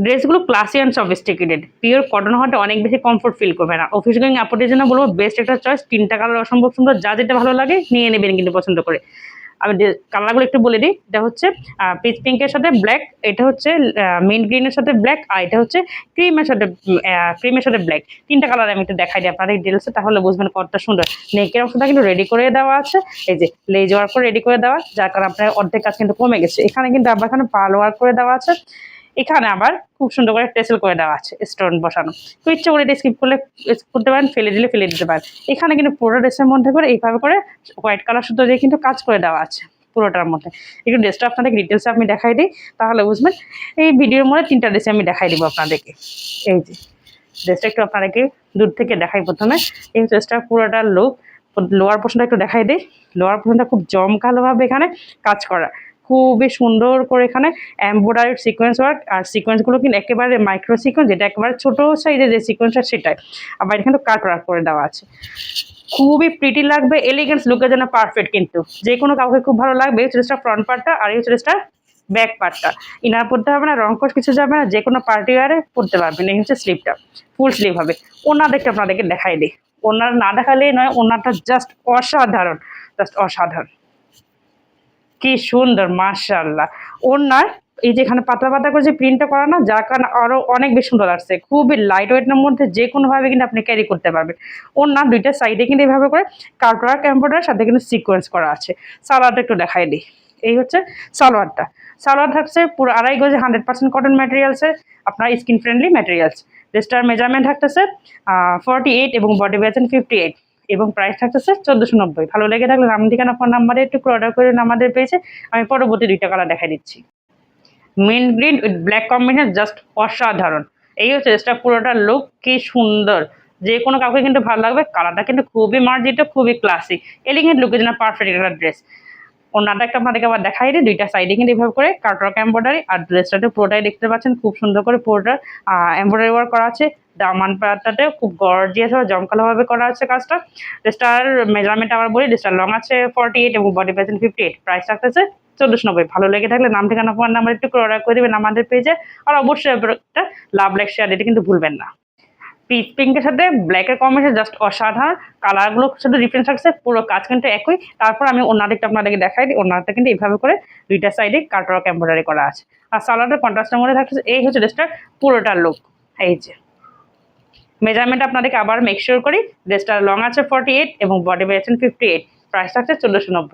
ড্রেসগুলো classy and sophisticated, pure cotton হওয়াটা অনেক বেশি কমফোর্ট ফিল করবে না। অফিস গোয়িং আপুদের জন্য বলবো বেস্ট একটা চয়েস। 3টা কালার অসম্ভব সুন্দর, যা যেটা ভালো লাগে নিয়ে নেবেন কিন্তু পছন্দ করে। আমি কালারগুলো একটু বলে দিই। এটা হচ্ছে পিচ পিঙ্কের সাথে ব্ল্যাক, এটা হচ্ছে মিন্ট গ্রিনের সাথে ব্ল্যাক, আর এটা হচ্ছে ক্রিমের সাথে ব্ল্যাক। 3টা কালার আমি একটু দেখাই দিই আপনাদের ডিটেলসে, তাহলে বুঝবেন কতটা সুন্দর। নেকের অংশটা কিন্তু রেডি করে দেওয়া আছে, এই যে লেজ ওয়ার্ক করে রেডি করে দেওয়া, যার কারণে আপনার অর্ধেক কাজ কিন্তু কমে গেছে। এখানে কিন্তু আবার এখানে পার্ল ওয়ার্ক করে দেওয়া আছে, এখানে আবার খুব সুন্দর করে টেসেল করে দেওয়া আছে, স্টোন বসানো। তো ইচ্ছে করে এটা স্কিপ করলে করতে পারেন, ফেলে দিলে ফেলে দিতে পারেন। এখানে কিন্তু পুরো ড্রেসের মধ্যে করে এইভাবে করে হোয়াইট কালার সুতো দিয়ে কিন্তু কাজ করে দেওয়া আছে পুরোটার মধ্যে। একটু ড্রেসটা আপনাদের ডিটেলসে আমি দেখাই দিই, তাহলে বুঝবেন। এই ভিডিওর মধ্যে 3টা ড্রেসে আমি দেখাই দিব আপনাদেরকে। এই যে ড্রেসটা একটু আপনাদেরকে দূর থেকে দেখাই প্রথমে। এই ড্রেসটা পুরোটা লুক। লোয়ার পোর্শনটা একটু দেখাই দিই। লোয়ার পোর্শনটা খুব জমকালোভাবে এখানে কাজ করা, খুবই সুন্দর করে এখানে এমব্রয়ডারি সিকোয়েন্স ওয়ার্ক। আর সিকোয়েন্সগুলো কিন্তু একেবারে মাইক্রো সিকোয়েন্স, যেটা একেবারে ছোট সাইজের যে সিকোয়েন্সটা সেটাই। আবার এখানে কাট ওয়ার্ক করে দেওয়া আছে, খুবই প্রিটি লাগবে, এলিগেন্স লুকের জন্য পারফেক্ট। কিন্তু যে কোনো কাউকে খুব ভালো লাগবে। এই ড্রেসটা ফ্রন্ট পার্টটা, আর এই ড্রেসটা ব্যাক পার্টটা। ইনার পরতে হবে না, রংকশ কিছু যাবে না, যে কোনো পার্টি ওয়ারে পরতে পারবেন। এই হচ্ছে স্লিভটা, ফুল স্লিভ হবে। ওনার দেখতে আপনাদেরকে দেখাই দিই। ওনার না দেখালেই নয়, ওনারটা জাস্ট অসাধারণ, জাস্ট অসাধারণ, কি সুন্দর মাশাআল্লাহ। ওনার এই যে এখানে পাতলা পাতলা করে যে প্রিন্টটা করা না, যার কারণে আরো অনেক বেশি সুন্দর লাগছে। খুবই লাইট ওয়েটের মধ্যে যে কোনো ভাবে কিন্তু আপনি ক্যারি করতে পারবেন। ওনার দুইটা সাইডে কিন্তু এইভাবে করে কাটওয়ার্ক এমব্রয়ডারির সাথে কিন্তু সিকোয়েন্স করা আছে। সালোয়ারটা একটু দেখাই দিই। এই হচ্ছে সালোয়ারটা। সালোয়ার থাকছে পুরো 2.5 গজে 100% কটন ম্যাটেরিয়ালসের, আপনার স্কিন ফ্রেন্ডলি ম্যাটেরিয়ালস। ড্রেসটার মেজারমেন্ট থাকতেছে 48 এবং বডি পেয়েছেন 58, এবং প্রাইস থাকতেছে 1490। ভালো লেগে থাকলে নাম ঠিকানা ফোন নাম্বারে একটু অর্ডার করে আমাদের পেয়েছে। আমি পরবর্তী 2টা কালার দেখাই দিচ্ছি। Mint green with black combination, just অসাধারণ। এই হচ্ছে ড্রেসটা পুরোটা লুক, কি সুন্দর, যে কোনো কাউকে কিন্তু ভালো লাগবে। কালারটা কিন্তু খুবই মার্জিত, খুবই ক্লাসিক, এলিগেন্ট লুকের জন্য পারফেক্ট একটা ড্রেস। ওনাটা একটা আপনাদেরকে আবার দেখাই দিই। দুইটা সাইডে কিন্তু এভাবে করে কাটওয়ার্ক এমব্রয়ডারি, আর ড্রেসটাতে পুরোটাই দেখতে পাচ্ছেন খুব সুন্দর করে পুরোটা এমব্রয়ডারি ওয়ার্ক করা আছে। দামান পাটাতে খুব গর্জিয়াস ভাবে জমকালোভাবে করা আছে কাজটা। ড্রেসটার মেজারমেন্ট আবার বলি, ড্রেসটার লং আছে 48 এবং বডি পেয়েছেন 58, প্রাইস থাকতেছে 1490। ভালো লেগে থাকলে নাম ঠিকানা ফোন নাম্বার একটু অর্ডার করে দেবেন আমাদের পেজে। আর অবশ্যই একটা লাভ লাইক শেয়ার দিতে কিন্তু ভুলবেন না। পিচ পিঙ্কের সাথে ব্ল্যাকের কম্বিনেশন জাস্ট অসাধারণ। কালারগুলো শুধু ডিফারেন্স থাকছে, পুরো কাজ কিন্তু একই। তারপর আমি ওনার দিকটা আপনাদেরকে দেখাই দিই। ওনারটা কিন্তু এইভাবে করে দুইটা সাইডে কাটওয়ার্ক এমব্রয়ডারি করা আছে, আর সালোয়ারের কন্ট্রাস্টের মধ্যে থাকছে। এই হচ্ছে ড্রেসটার পুরোটা লুক। এই যে মেজারমেন্ট আপনাদেরকে আবার মেক শিওর করি। ড্রেসটার লং আছে 48 এবং বডি পেয়েছেন 58, প্রাইস থাকছে 1490।